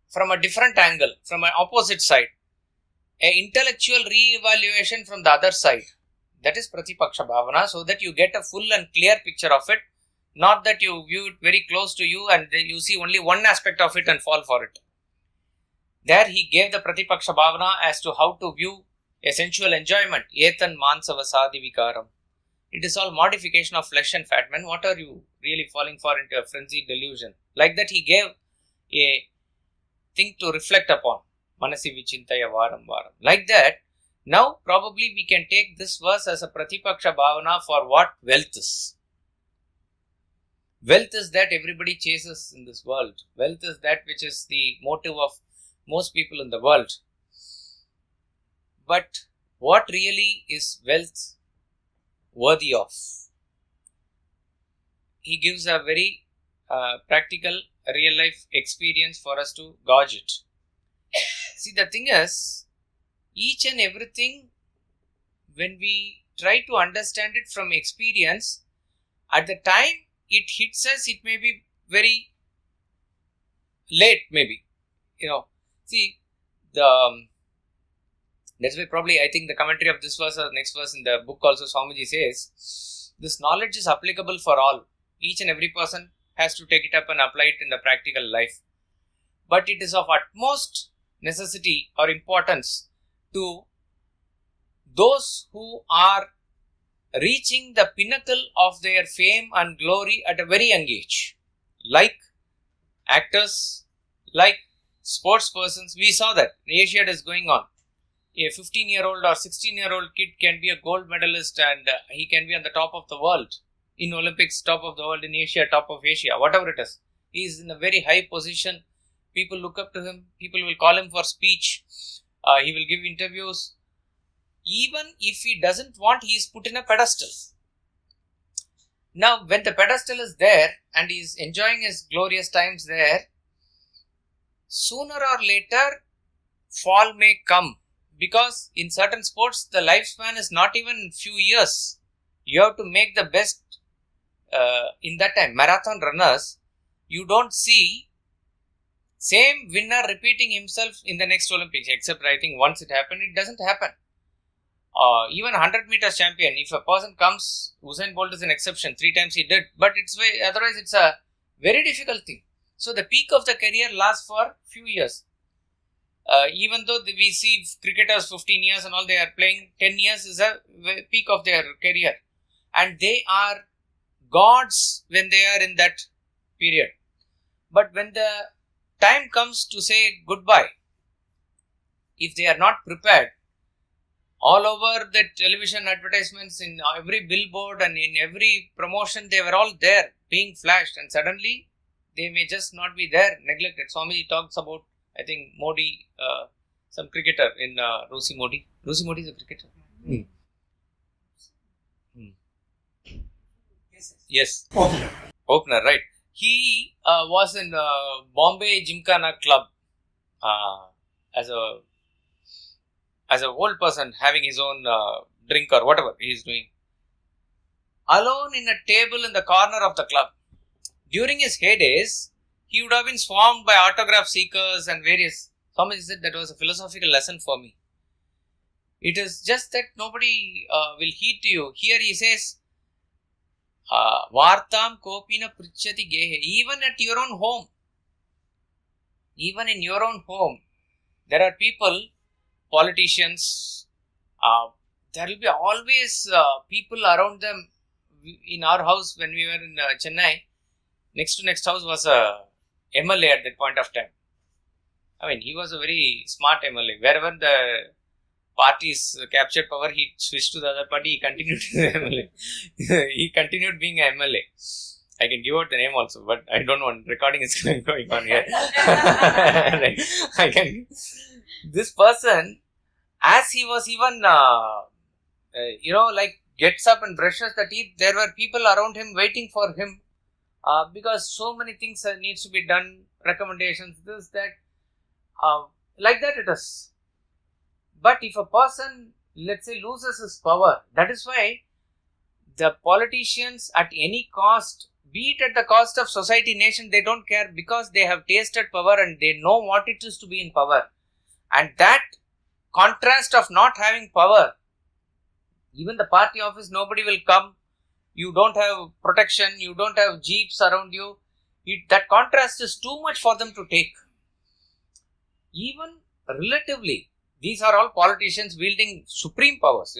from a different angle, from an opposite side. An intellectual re-evaluation from the other side. That is Pratipaksha Bhavana, so that you get a full and clear picture of it. Not that you view it very close to you and you see only one aspect of it and fall for it. There he gave the Pratipaksha Bhavana as to how to view a sensual enjoyment. Etan mansavasadi vikaram. It is all modification of flesh and fat. Man, what are you really falling for into a frenzied delusion? Like that he gave a thing to reflect upon. Manasi vichintaya varam varam. Like that, now probably we can take this verse as a Pratipaksha Bhavana for what wealth is. Wealth is that everybody chases in this world. Wealth is that which is the motive of most people in the world. But what really is wealth worthy of? He gives a very practical real life experience for us to gauge it. See, the thing is, each and everything, when we try to understand it from experience, at the time it hits us, it may be very late, maybe. See, that's why probably I think the commentary of this verse or the next verse in the book also, Swamiji says, this knowledge is applicable for all. Each and every person has to take it up and apply it in the practical life. But it is of utmost necessity or importance to those who are reaching the pinnacle of their fame and glory at a very young age. Like actors, like sports persons, we saw that Asiad is going on. A 15-year-old or 16-year-old kid can be a gold medalist and he can be on the top of the world. In Olympics, top of the world, in Asia, top of Asia, whatever it is. He is in a very high position. People look up to him. People will call him for speech. He will give interviews. Even if he doesn't want, he is put in a pedestal. Now, when the pedestal is there and he is enjoying his glorious times there, sooner or later, fall may come. Because in certain sports, the lifespan is not even few years. You have to make the best in that time. Marathon runners, you don't see same winner repeating himself in the next Olympics. Except I think once it happened, it doesn't happen. Even 100 meters champion, if a person comes, Usain Bolt is an exception. 3 times he did. But otherwise it's a very difficult thing. So the peak of the career lasts for few years. Even though we see cricketers 15 years and all, they are playing 10 years is a peak of their career. And they are gods when they are in that period. But when the time comes to say goodbye, if they are not prepared, all over the television advertisements, in every billboard and in every promotion, they were all there being flashed, and suddenly they may just not be there, neglected. Swamiji talks about, I think, Modi, some cricketer in Rosie Modi. Rosie Modi is a cricketer. Yes. Opener, right. He was in Bombay Gymkhana Club as a old person having his own drink or whatever he is doing. Alone in a table in the corner of the club. During his heydays, he would have been swarmed by autograph seekers and various. Swamiji said that was a philosophical lesson for me. It is just that nobody will heed to you. Here he says, Vartam kopina prichati gehe. Even at your own home, Even in your own home, there are people, politicians, there will be always people around them. In our house, when we were in Chennai, next to next house was a MLA at that point of time. I mean, he was a very smart MLA. Wherever the parties captured power, he switched to the other party. He continued to the MLA. He continued being a MLA. I can give out the name also, but I don't want. Recording is going on here. Right. I can. This person, as he was even, like gets up and brushes the teeth, there were people around him waiting for him because so many things needs to be done, recommendations, this, that. Like that it is. But if a person, let's say, loses his power, that is why the politicians at any cost, be it at the cost of society, nation, they don't care because they have tasted power and they know what it is to be in power. And that contrast of not having power, even the party office, nobody will come, you don't have protection, you don't have jeeps around you, that contrast is too much for them to take. Even relatively, these are all politicians wielding supreme powers,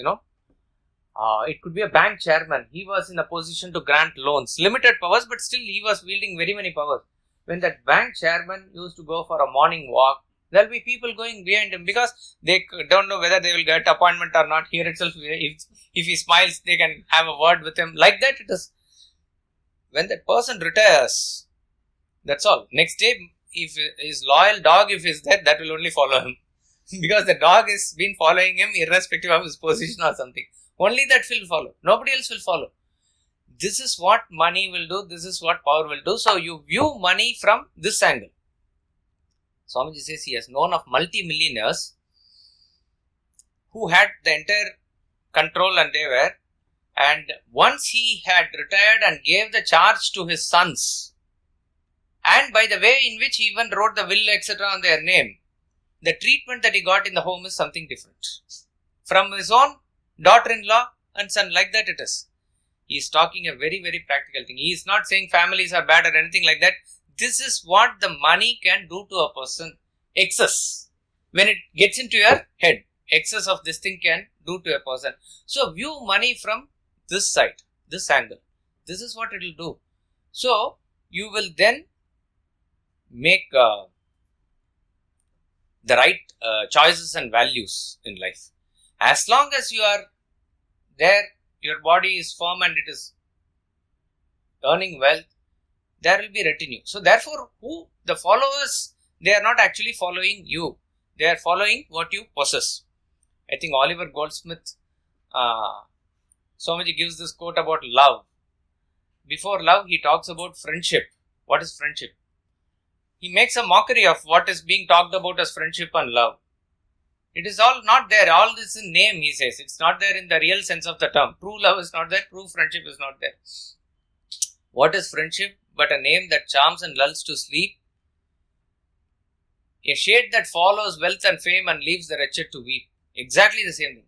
it could be a bank chairman. He was in a position to grant loans, limited powers, but still he was wielding very many powers. When that bank chairman used to go for a morning walk, there will be people going behind him because they don't know whether they will get appointment or not. Here itself, if he smiles, they can have a word with him. Like that it is. When that person retires, that's all. Next day, if his loyal dog, if he's there, that will only follow him. Because the dog has been following him irrespective of his position or something. Only that will follow. Nobody else will follow. This is what money will do. This is what power will do. So you view money from this angle. Swamiji says he has known of multi-millionaires who had the entire control and they were. And once he had retired and gave the charge to his sons, and by the way in which he even wrote the will, etc. on their name, the treatment that he got in the home is something different. From his own daughter-in-law and son, like that it is. He is talking a very, very practical thing. He is not saying families are bad or anything like that. This is what the money can do to a person. Excess. When it gets into your head, excess of this thing can do to a person. So view money from this side, this angle. This is what it will do. So you will then make the right choices and values in life. As long as you are there, your body is firm and it is earning wealth, there will be retinue. So therefore, the followers, they are not actually following you. They are following what you possess. I think Oliver Goldsmith, Swamiji gives this quote about love. Before love, he talks about friendship. What is friendship? He makes a mockery of what is being talked about as friendship and love. It is all not there. All this in name, he says. It's not there in the real sense of the term. True love is not there. True friendship is not there. What is friendship but a name that charms and lulls to sleep? A shade that follows wealth and fame and leaves the wretched to weep. Exactly the same thing.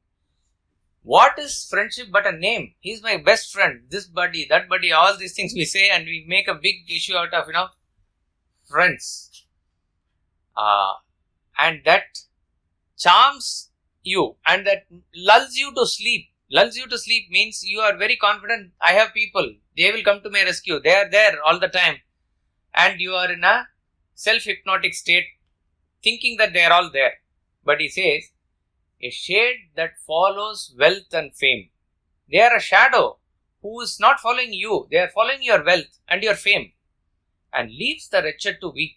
What is friendship but a name? He's my best friend. This buddy, that buddy, all these things we say and we make a big issue out of, friends. And that charms you and that lulls you to sleep. Lulls you to sleep means you are very confident. I have people. They will come to my rescue. They are there all the time. And you are in a self-hypnotic state thinking that they are all there. But he says, a shade that follows wealth and fame. They are a shadow who is not following you. They are following your wealth and your fame. And leaves the wretched to weep.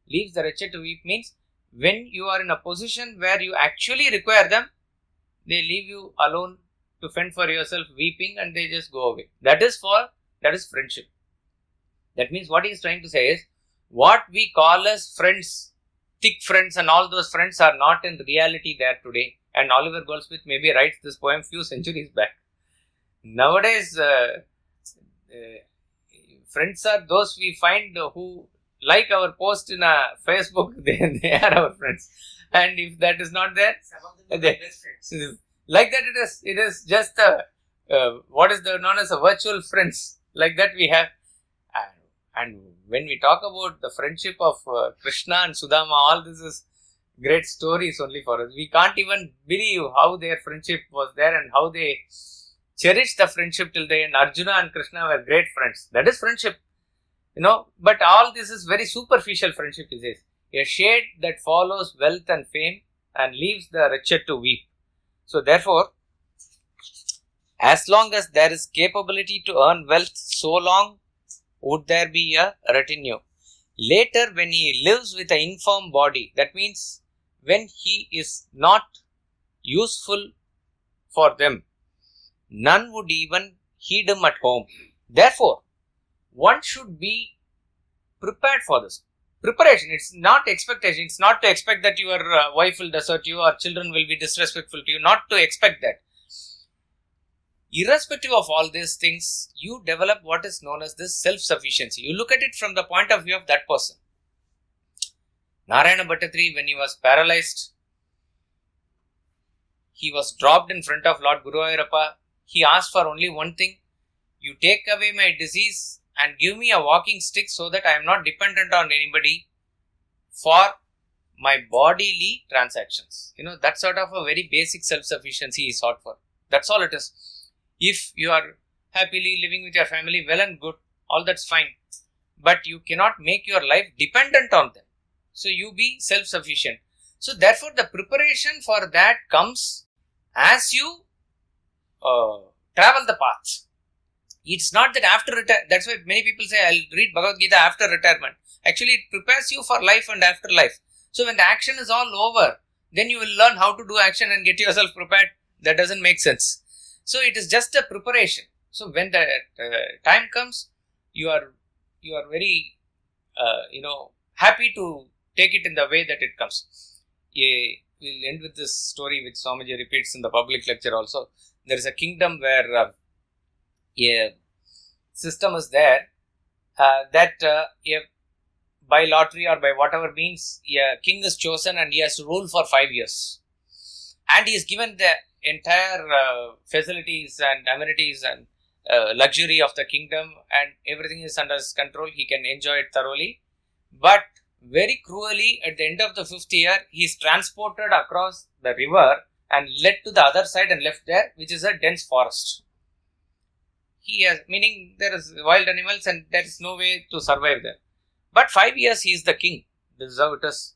Leaves the wretched to weep means when you are in a position where you actually require them, they leave you alone to fend for yourself, weeping, and they just go away. That is friendship. That means what he is trying to say is, what we call as friends, thick friends and all those friends are not in reality there today. And Oliver Goldsmith maybe writes this poem few centuries back. Nowadays, friends are those we find who like our post in a Facebook, they are our friends. And if that is not there, like that it is just what is known as a virtual friends. Like that we have. And when we talk about the friendship of Krishna and Sudama, all this is great stories only for us. We can't even believe how their friendship was there and how they cherished the friendship till the end. Arjuna and Krishna were great friends. That is friendship, But all this is very superficial friendship, he says. A shade that follows wealth and fame and leaves the wretched to weep. So therefore, as long as there is capability to earn wealth, so long would there be a retinue. Later, when he lives with an infirm body, that means when he is not useful for them, none would even heed him at home. Therefore, one should be prepared for this. Preparation, it's not expectation. It's not to expect that your wife will desert you or children will be disrespectful to you. Not to expect that. Irrespective of all these things, you develop what is known as this self-sufficiency. You look at it from the point of view of that person. Narayana Bhattatri, when he was paralyzed, he was dropped in front of Lord Guru Ayurappa. He asked for only one thing. You take away my disease and give me a walking stick so that I am not dependent on anybody for my bodily transactions. That sort of a very basic self-sufficiency he sought for. That's all it is. If you are happily living with your family, well and good, all that's fine. But you cannot make your life dependent on them. So you be self-sufficient. So therefore the preparation for that comes as you travel the path. It's not that after retirement, that's why many people say, I'll read Bhagavad Gita after retirement. Actually, it prepares you for life and afterlife. So when the action is all over, then you will learn how to do action and get yourself prepared. That doesn't make sense. So it is just a preparation. So when the time comes, you are very, happy to take it in the way that it comes. We'll end with this story which Swamiji repeats in the public lecture also. There is a kingdom where a system is there that by lottery or by whatever means a king is chosen and he has to rule for 5 years. And he is given the entire facilities and amenities and luxury of the kingdom and everything is under his control. He can enjoy it thoroughly. But very cruelly, at the end of the 5th year, he is transported across the river and led to the other side and left there, which is a dense forest. Meaning there is wild animals and there is no way to survive there. But 5 years he is the king. This is how it is.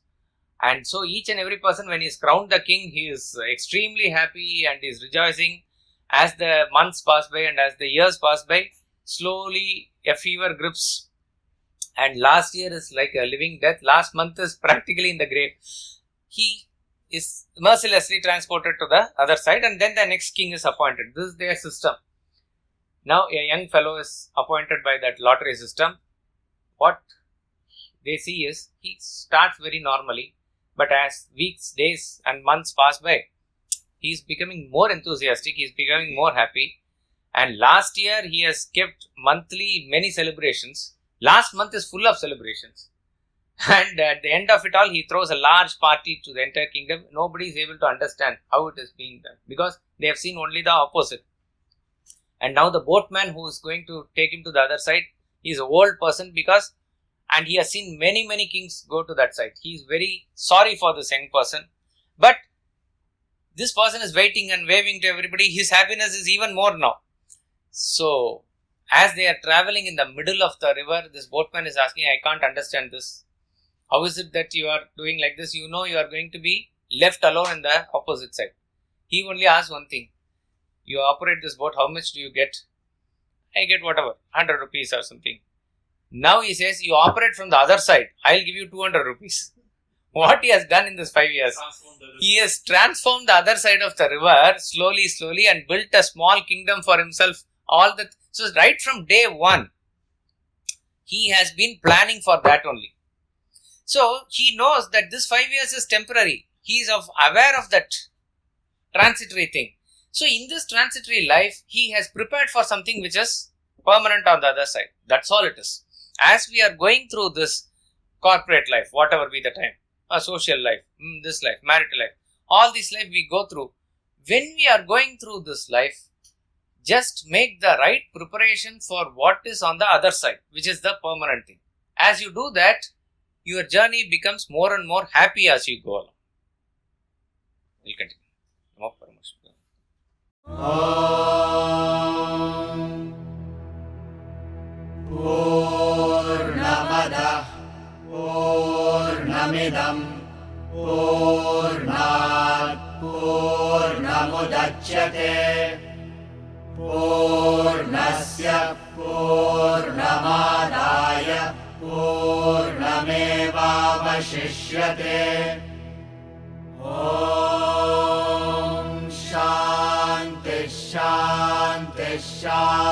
And so each and every person, when he is crowned the king, he is extremely happy and is rejoicing. As the months pass by and as the years pass by, slowly a fever grips. And last year is like a living death. Last month is practically in the grave. He is mercilessly transported to the other side and then the next king is appointed. This is their system. Now a young fellow is appointed by that lottery system. What they see is he starts very normally, but as weeks, days and months pass by, he is becoming more enthusiastic, he is becoming more happy. And last year he has kept monthly many celebrations. Last month is full of celebrations. And at the end of it all, he throws a large party to the entire kingdom. Nobody is able to understand how it is being done because they have seen only the opposite. And now the boatman who is going to take him to the other side, he is an old person and he has seen many kings go to that side. He is very sorry for this young person. But this person is waiting and waving to everybody. His happiness is even more now. So, as they are traveling in the middle of the river, this boatman is asking, I can't understand this. How is it that you are doing like this? You know you are going to be left alone in the opposite side. He only asks one thing. You operate this boat, how much do you get? I get whatever, 100 rupees or something. Now he says, you operate from the other side, I'll give you 200 rupees. What he has done in this 5 years? He has transformed the other side of the river slowly and built a small kingdom for himself. So right from day one, he has been planning for that only. So he knows that this 5 years is temporary. He is aware of that transitory thing. So in this transitory life, he has prepared for something which is permanent on the other side. That's all it is. As we are going through this corporate life, whatever be the time, a social life, this life, marital life, all this life we go through. When we are going through this life, just make the right preparation for what is on the other side, which is the permanent thing. As you do that, your journey becomes more and more happy as you go along. We'll continue. Namo Parameshwara. Poornam Adah Poornamidam Poornat Poornamudachyate Poornasya Poornamadaya Poornamevavashishyate. Om Shanti Shanti Shanti.